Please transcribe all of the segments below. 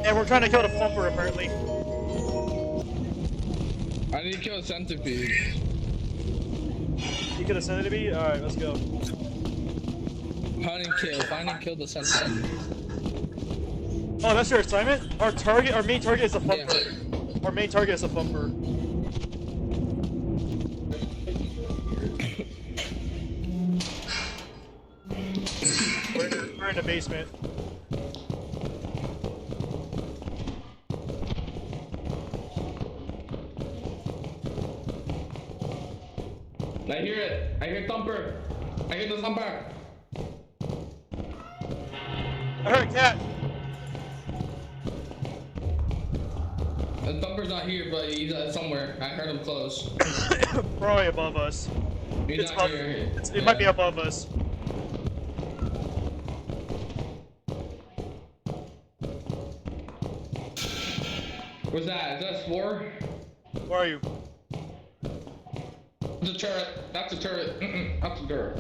And we're trying to kill the Flumper, apparently. I need to kill a centipede. You could have sent it to me? Alright, let's go. Hunt and kill. Find and kill the centipede. Oh, that's your assignment? Our main target is a Flumper. Yeah. Our main target is a Flumper. We're in the basement. I hear it. I hear Thumper. I hear the Thumper. I heard a cat. The Thumper's not here, but he's somewhere. I heard him close. Probably above us. He's not here. It might be above us. What's that? Is that a spore? Where are you? It's a turret. That's a turret. That's a turret.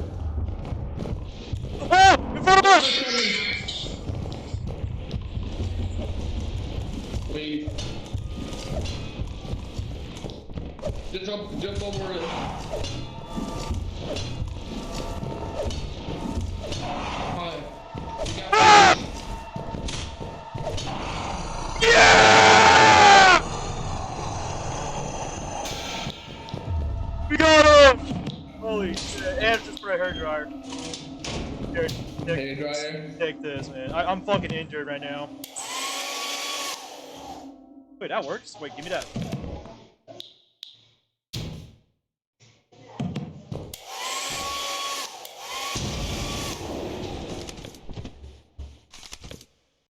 Ah! In front of us! Wait. Just jump over it. Fine. Ah! Yeah! We got him! Holy shit. And just for a hairdryer. Here, Hairdryer? take this, man. I'm fucking injured right now. Wait, that works? Wait, give me that.